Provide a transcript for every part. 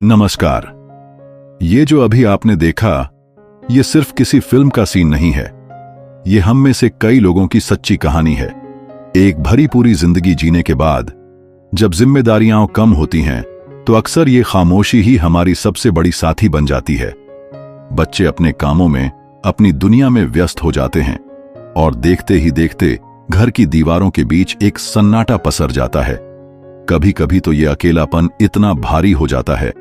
नमस्कार। ये जो अभी आपने देखा, ये सिर्फ किसी फिल्म का सीन नहीं है। ये हम में से कई लोगों की सच्ची कहानी है। एक भरी पूरी जिंदगी जीने के बाद जब जिम्मेदारियां कम होती हैं तो अक्सर ये खामोशी ही हमारी सबसे बड़ी साथी बन जाती है। बच्चे अपने कामों में, अपनी दुनिया में व्यस्त हो जाते हैं और देखते ही देखते घर की दीवारों के बीच एक सन्नाटा पसर जाता है। कभी कभी तो ये अकेलापन इतना भारी हो जाता है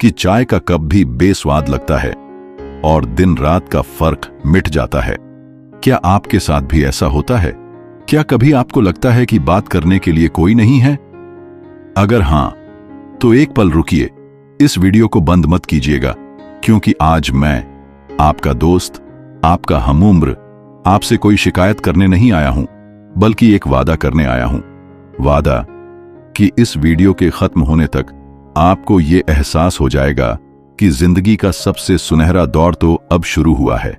कि चाय का कप भी बेस्वाद लगता है और दिन रात का फर्क मिट जाता है। क्या आपके साथ भी ऐसा होता है? क्या कभी आपको लगता है कि बात करने के लिए कोई नहीं है? अगर हां, तो एक पल रुकिए, इस वीडियो को बंद मत कीजिएगा, क्योंकि आज मैं, आपका दोस्त, आपका हमउम्र, आपसे कोई शिकायत करने नहीं आया हूं, बल्कि एक वादा करने आया हूं। वादा कि इस वीडियो के खत्म होने तक आपको ये एहसास हो जाएगा कि जिंदगी का सबसे सुनहरा दौर तो अब शुरू हुआ है।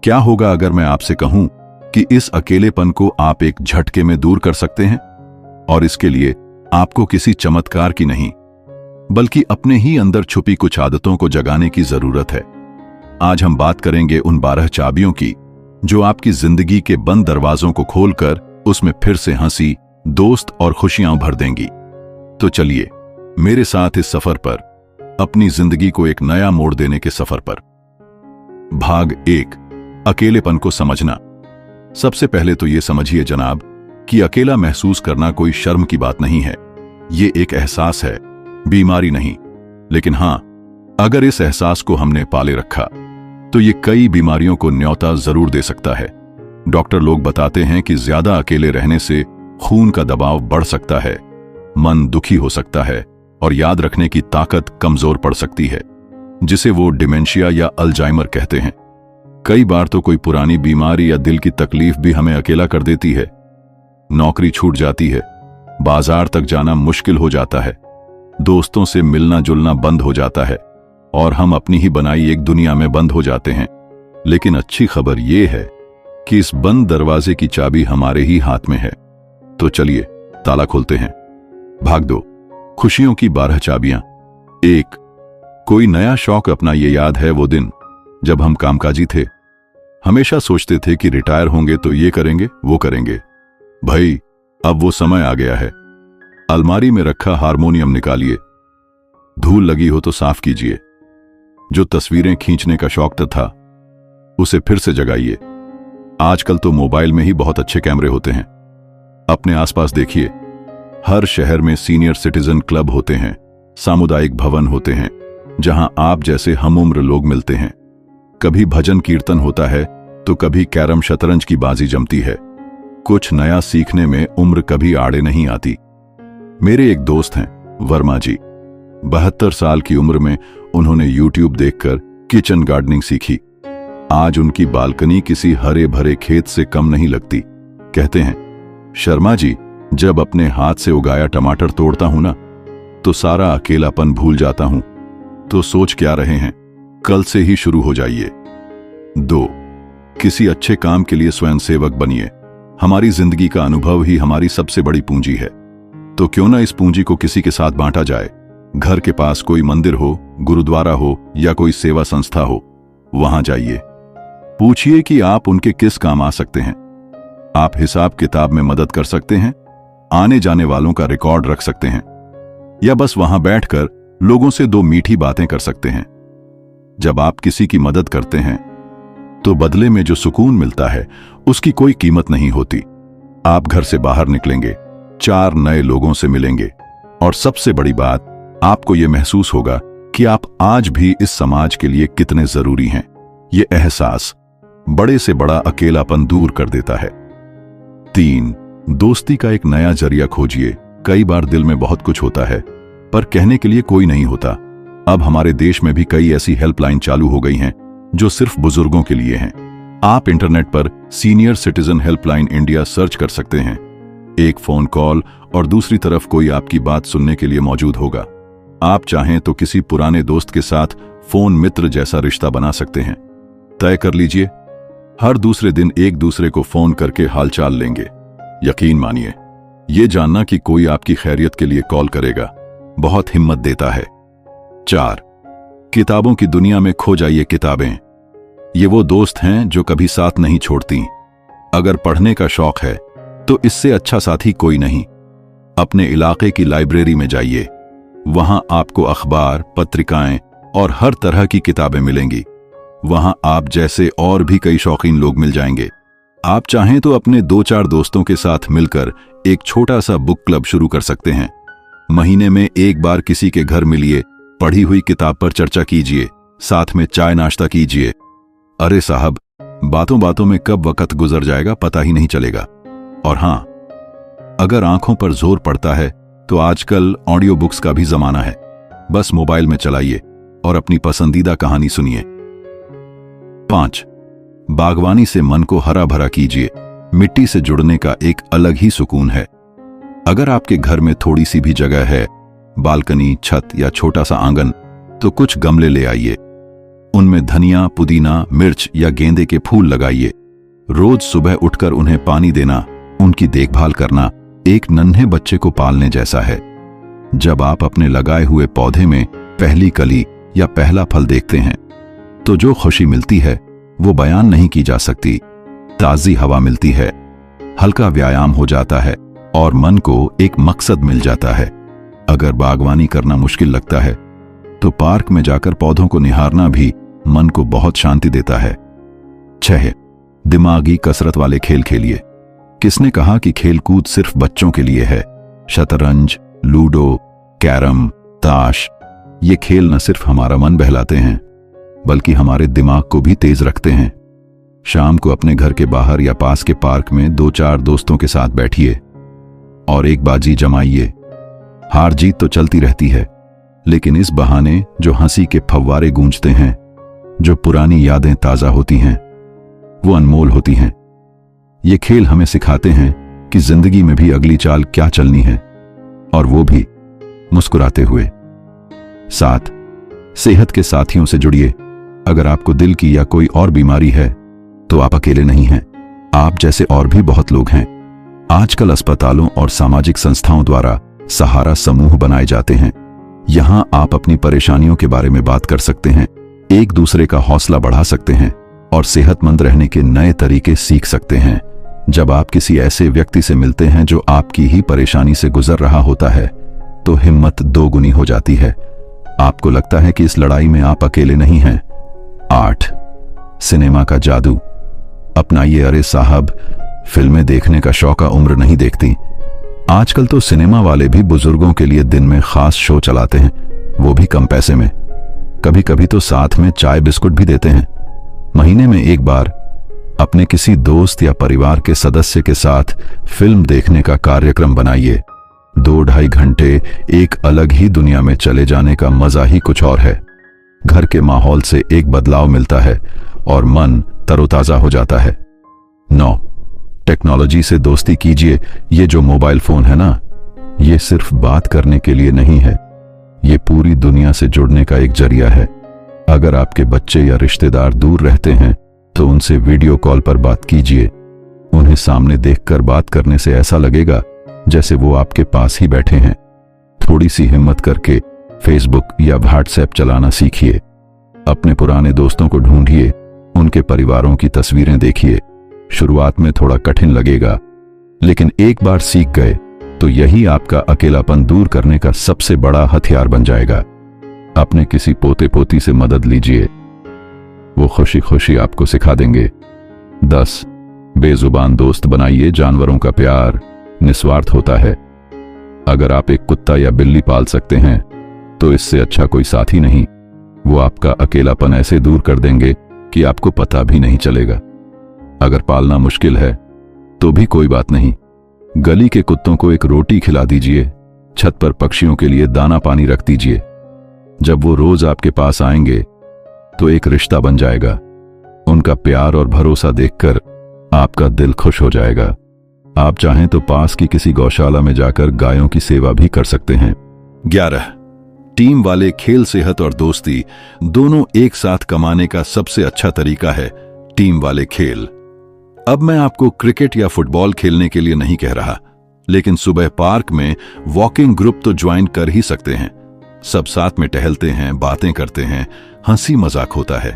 क्या होगा अगर मैं आपसे कहूं कि इस अकेलेपन को आप एक झटके में दूर कर सकते हैं? और इसके लिए आपको किसी चमत्कार की नहीं, बल्कि अपने ही अंदर छुपी कुछ आदतों को जगाने की जरूरत है। आज हम बात करेंगे उन 12 चाबियों की जो आपकी जिंदगी के बंद दरवाजों को खोलकर उसमें फिर से हंसी, दोस्त और खुशियां भर देंगी। तो चलिए मेरे साथ इस सफर पर, अपनी जिंदगी को एक नया मोड़ देने के सफर पर। भाग 1, अकेलेपन को समझना। सबसे पहले तो यह समझिए जनाब कि अकेला महसूस करना कोई शर्म की बात नहीं है। ये एक एहसास है, बीमारी नहीं। लेकिन हां, अगर इस एहसास को हमने पाले रखा तो ये कई बीमारियों को न्योता जरूर दे सकता है। डॉक्टर लोग बताते हैं कि ज्यादा अकेले रहने से खून का दबाव बढ़ सकता है, मन दुखी हो सकता है और याद रखने की ताकत कमजोर पड़ सकती है, जिसे वो डिमेंशिया या अल्जाइमर कहते हैं। कई बार तो कोई पुरानी बीमारी या दिल की तकलीफ भी हमें अकेला कर देती है। नौकरी छूट जाती है, बाजार तक जाना मुश्किल हो जाता है, दोस्तों से मिलना जुलना बंद हो जाता है और हम अपनी ही बनाई एक दुनिया में बंद हो जाते हैं। लेकिन अच्छी खबर यह है कि इस बंद दरवाजे की चाबी हमारे ही हाथ में है। तो चलिए ताला खोलते हैं। भाग 2, खुशियों की 12 चाबियां। 1, कोई नया शौक अपना। ये याद है वो दिन जब हम कामकाजी थे, हमेशा सोचते थे कि रिटायर होंगे तो ये करेंगे वो करेंगे। भाई, अब वो समय आ गया है। अलमारी में रखा हारमोनियम निकालिए, धूल लगी हो तो साफ कीजिए। जो तस्वीरें खींचने का शौक था उसे फिर से जगाइए। आजकल तो मोबाइल में ही बहुत अच्छे कैमरे होते हैं। अपने आसपास देखिए, हर शहर में सीनियर सिटीजन क्लब होते हैं, सामुदायिक भवन होते हैं जहां आप जैसे हमउम्र लोग मिलते हैं। कभी भजन कीर्तन होता है तो कभी कैरम शतरंज की बाजी जमती है। कुछ नया सीखने में उम्र कभी आड़े नहीं आती। मेरे एक दोस्त हैं वर्मा जी। 72 साल की उम्र में उन्होंने YouTube देखकर किचन गार्डनिंग सीखी। आज उनकी बालकनी किसी हरे भरे खेत से कम नहीं लगती। कहते हैं, शर्मा जी, जब अपने हाथ से उगाया टमाटर तोड़ता हूं ना, तो सारा अकेलापन भूल जाता हूं। तो सोच क्या रहे हैं, कल से ही शुरू हो जाइए। 2, किसी अच्छे काम के लिए स्वयंसेवक बनिए। हमारी जिंदगी का अनुभव ही हमारी सबसे बड़ी पूंजी है। तो क्यों ना इस पूंजी को किसी के साथ बांटा जाए। घर के पास कोई मंदिर हो, गुरुद्वारा हो या कोई सेवा संस्था हो, वहां जाइए। पूछिए कि आप उनके किस काम आ सकते हैं। आप हिसाब किताब में मदद कर सकते हैं, आने जाने वालों का रिकॉर्ड रख सकते हैं, या बस वहां बैठकर लोगों से 2 मीठी बातें कर सकते हैं। जब आप किसी की मदद करते हैं तो बदले में जो सुकून मिलता है उसकी कोई कीमत नहीं होती। आप घर से बाहर निकलेंगे, 4 नए लोगों से मिलेंगे और सबसे बड़ी बात, आपको यह महसूस होगा कि आप आज भी इस समाज के लिए कितने जरूरी हैं। यह एहसास बड़े से बड़ा अकेलापन दूर कर देता है। 3, दोस्ती का एक नया जरिया खोजिए। कई बार दिल में बहुत कुछ होता है पर कहने के लिए कोई नहीं होता। अब हमारे देश में भी कई ऐसी हेल्पलाइन चालू हो गई हैं जो सिर्फ बुजुर्गों के लिए हैं। आप इंटरनेट पर senior citizen helpline India search कर सकते हैं। एक फोन कॉल और दूसरी तरफ कोई आपकी बात सुनने के लिए मौजूद होगा। आप चाहें तो किसी पुराने दोस्त के साथ फोन मित्र जैसा रिश्ता बना सकते हैं। तय कर लीजिए, हर दूसरे दिन एक दूसरे को फोन करके हालचाल लेंगे। यकीन मानिए, ये जानना कि कोई आपकी खैरियत के लिए कॉल करेगा बहुत हिम्मत देता है। 4. किताबों की दुनिया में खो जाइए किताबें। ये वो दोस्त हैं जो कभी साथ नहीं छोड़ती। अगर पढ़ने का शौक है तो इससे अच्छा साथी कोई नहीं। अपने इलाके की लाइब्रेरी में जाइए। वहां आपको अखबार, पत्रिकाएं और हर तरह की किताबें मिलेंगी। वहां आप जैसे और भी कई शौकीन लोग मिल जाएंगे। आप चाहें तो अपने 2-4 दोस्तों के साथ मिलकर एक छोटा सा बुक क्लब शुरू कर सकते हैं। महीने में एक बार किसी के घर मिलिए, पढ़ी हुई किताब पर चर्चा कीजिए, साथ में चाय नाश्ता कीजिए। अरे साहब, बातों बातों में कब वक्त गुजर जाएगा पता ही नहीं चलेगा। और हां, अगर आंखों पर जोर पड़ता है तो आजकल ऑडियो बुक्स का भी जमाना है। बस मोबाइल में चलाइए और अपनी पसंदीदा कहानी सुनिए। 5. बागवानी से मन को हरा भरा कीजिए। मिट्टी से जुड़ने का एक अलग ही सुकून है। अगर आपके घर में थोड़ी सी भी जगह है, बालकनी, छत या छोटा सा आंगन, तो कुछ गमले ले आइए। उनमें धनिया, पुदीना, मिर्च या गेंदे के फूल लगाइए। रोज सुबह उठकर उन्हें पानी देना, उनकी देखभाल करना एक नन्हे बच्चे को पालने जैसा है। जब आप अपने लगाए हुए पौधे में पहली कली या पहला फल देखते हैं तो जो खुशी मिलती है वो बयान नहीं की जा सकती। ताजी हवा मिलती है, हल्का व्यायाम हो जाता है और मन को एक मकसद मिल जाता है। अगर बागवानी करना मुश्किल लगता है तो पार्क में जाकर पौधों को निहारना भी मन को बहुत शांति देता है। 6. दिमागी कसरत वाले खेल खेलिए। किसने कहा कि खेल कूद सिर्फ बच्चों के लिए है? शतरंज, लूडो, कैरम, ताश, ये खेल न सिर्फ हमारा मन बहलाते हैं बल्कि हमारे दिमाग को भी तेज रखते हैं। शाम को अपने घर के बाहर या पास के पार्क में 2-4 दोस्तों के साथ बैठिए और एक बाजी जमाइए। हार जीत तो चलती रहती है, लेकिन इस बहाने जो हंसी के फव्वारे गूंजते हैं, जो पुरानी यादें ताजा होती हैं, वो अनमोल होती हैं। ये खेल हमें सिखाते हैं कि जिंदगी में भी अगली चाल क्या चलनी है, और वो भी मुस्कुराते हुए। 7. सेहत के साथियों से जुड़िए। अगर आपको दिल की या कोई और बीमारी है तो आप अकेले नहीं हैं। आप जैसे और भी बहुत लोग हैं। आजकल अस्पतालों और सामाजिक संस्थाओं द्वारा सहारा समूह बनाए जाते हैं। यहां आप अपनी परेशानियों के बारे में बात कर सकते हैं, एक दूसरे का हौसला बढ़ा सकते हैं और सेहतमंद रहने के नए तरीके सीख सकते हैं। जब आप किसी ऐसे व्यक्ति से मिलते हैं जो आपकी ही परेशानी से गुजर रहा होता है तो हिम्मत दोगुनी हो जाती है। आपको लगता है कि इस लड़ाई में आप अकेले नहीं हैं। 8. सिनेमा का जादू अपनाइए। अरे साहब, फिल्में देखने का शौका उम्र नहीं देखती। आजकल तो सिनेमा वाले भी बुजुर्गों के लिए दिन में खास शो चलाते हैं, वो भी कम पैसे में। कभी कभी तो साथ में चाय बिस्कुट भी देते हैं। महीने में एक बार अपने किसी दोस्त या परिवार के सदस्य के साथ फिल्म देखने का कार्यक्रम बनाइए। 2-2.5 घंटे एक अलग ही दुनिया में चले जाने का मजा ही कुछ और है। घर के माहौल से एक बदलाव मिलता है और मन तरोताजा हो जाता है। 9. टेक्नोलॉजी से दोस्ती कीजिए। ये जो मोबाइल फोन है ना, ये सिर्फ बात करने के लिए नहीं है, ये पूरी दुनिया से जुड़ने का एक जरिया है। अगर आपके बच्चे या रिश्तेदार दूर रहते हैं तो उनसे वीडियो कॉल पर बात कीजिए। उन्हें सामने देखकर बात करने से ऐसा लगेगा जैसे वो आपके पास ही बैठे हैं। थोड़ी सी हिम्मत करके फेसबुक या व्हाट्सएप चलाना सीखिए। अपने पुराने दोस्तों को ढूंढिए, उनके परिवारों की तस्वीरें देखिए। शुरुआत में थोड़ा कठिन लगेगा, लेकिन एक बार सीख गए तो यही आपका अकेलापन दूर करने का सबसे बड़ा हथियार बन जाएगा। अपने किसी पोते पोती से मदद लीजिए, वो खुशी खुशी आपको सिखा देंगे। 10. बेजुबान दोस्त बनाइए। जानवरों का प्यार निस्वार्थ होता है। अगर आप एक कुत्ता या बिल्ली पाल सकते हैं तो इससे अच्छा कोई साथी नहीं। वो आपका अकेलापन ऐसे दूर कर देंगे कि आपको पता भी नहीं चलेगा। अगर पालना मुश्किल है तो भी कोई बात नहीं, गली के कुत्तों को एक रोटी खिला दीजिए, छत पर पक्षियों के लिए दाना पानी रख दीजिए। जब वो रोज आपके पास आएंगे तो एक रिश्ता बन जाएगा। उनका प्यार और भरोसा देखकर आपका दिल खुश हो जाएगा। आप चाहें तो पास की किसी गौशाला में जाकर गायों की सेवा भी कर सकते हैं। 11. टीम वाले खेल सेहत और दोस्ती दोनों एक साथ कमाने का सबसे अच्छा तरीका है टीम वाले खेल। अब मैं आपको क्रिकेट या फुटबॉल खेलने के लिए नहीं कह रहा, लेकिन सुबह पार्क में वॉकिंग ग्रुप तो ज्वाइन कर ही सकते हैं। सब साथ में टहलते हैं, बातें करते हैं, हंसी मजाक होता है।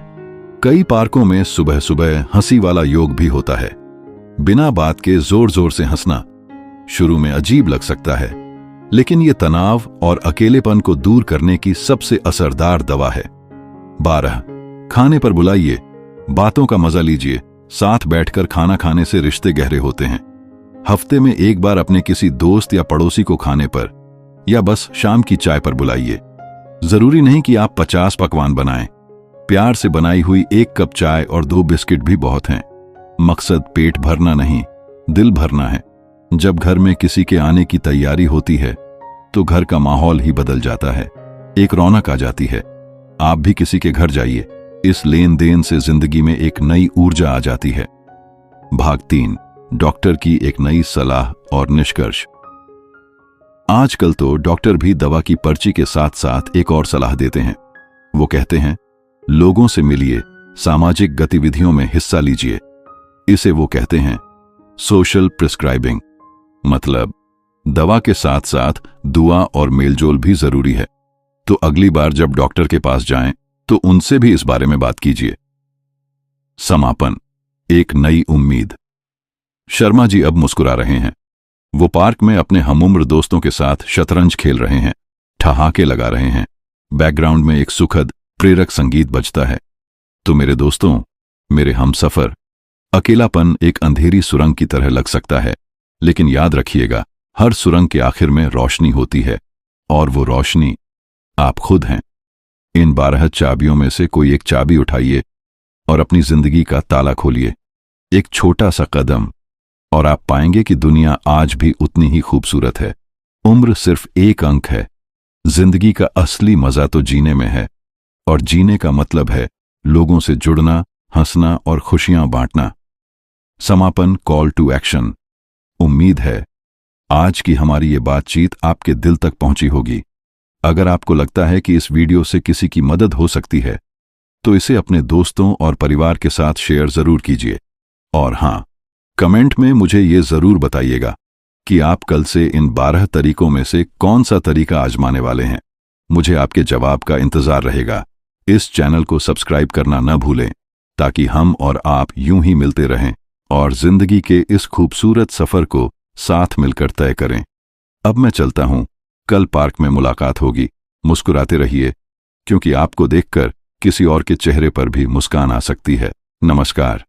कई पार्कों में सुबह सुबह हंसी वाला योग भी होता है। बिना बात के जोर जोर से हंसना शुरू में अजीब लग सकता है, लेकिन यह तनाव और अकेलेपन को दूर करने की सबसे असरदार दवा है। 12 खाने पर बुलाइए, बातों का मजा लीजिए। साथ बैठकर खाना खाने से रिश्ते गहरे होते हैं। हफ्ते में एक बार अपने किसी दोस्त या पड़ोसी को खाने पर या बस शाम की चाय पर बुलाइए। जरूरी नहीं कि आप 50 पकवान बनाएं। प्यार से बनाई हुई 1 कप चाय और 2 बिस्किट भी बहुत हैं। मकसद पेट भरना नहीं, दिल भरना है। जब घर में किसी के आने की तैयारी होती है तो घर का माहौल ही बदल जाता है, एक रौनक आ जाती है। आप भी किसी के घर जाइए, इस लेन देन से जिंदगी में एक नई ऊर्जा आ जाती है। भाग 3 डॉक्टर की एक नई सलाह और निष्कर्ष। आजकल तो डॉक्टर भी दवा की पर्ची के साथ साथ एक और सलाह देते हैं। वो कहते हैं, लोगों से मिलिए, सामाजिक गतिविधियों में हिस्सा लीजिए। इसे वो कहते हैं सोशल प्रिस्क्राइबिंग। मतलब दवा के साथ साथ दुआ और मेलजोल भी जरूरी है। तो अगली बार जब डॉक्टर के पास जाएं तो उनसे भी इस बारे में बात कीजिए। समापन, एक नई उम्मीद। शर्मा जी अब मुस्कुरा रहे हैं। वो पार्क में अपने हमउम्र दोस्तों के साथ शतरंज खेल रहे हैं, ठहाके लगा रहे हैं। बैकग्राउंड में एक सुखद प्रेरक संगीत बजता है। तो मेरे दोस्तों, मेरे हमसफर, अकेलापन एक अंधेरी सुरंग की तरह लग सकता है, लेकिन याद रखिएगा, हर सुरंग के आखिर में रोशनी होती है, और वो रोशनी आप खुद हैं। इन 12 चाबियों में से कोई एक चाबी उठाइए और अपनी जिंदगी का ताला खोलिए। एक छोटा सा कदम, और आप पाएंगे कि दुनिया आज भी उतनी ही खूबसूरत है। उम्र सिर्फ एक अंक है। जिंदगी का असली मजा तो जीने में है, और जीने का मतलब है लोगों से जुड़ना, हंसना और खुशियां बांटना। समापन, कॉल टू एक्शन। उम्मीद है आज की हमारी ये बातचीत आपके दिल तक पहुंची होगी। अगर आपको लगता है कि इस वीडियो से किसी की मदद हो सकती है तो इसे अपने दोस्तों और परिवार के साथ शेयर जरूर कीजिए। और हां, कमेंट में मुझे ये जरूर बताइएगा कि आप कल से इन 12 तरीकों में से कौन सा तरीका आजमाने वाले हैं। मुझे आपके जवाब का इंतजार रहेगा। इस चैनल को सब्सक्राइब करना न भूलें, ताकि हम और आप यूं ही मिलते रहें और जिंदगी के इस खूबसूरत सफर को साथ मिलकर तय करें। अब मैं चलता हूं, कल पार्क में मुलाकात होगी। मुस्कुराते रहिए, क्योंकि आपको देखकर किसी और के चेहरे पर भी मुस्कान आ सकती है। नमस्कार।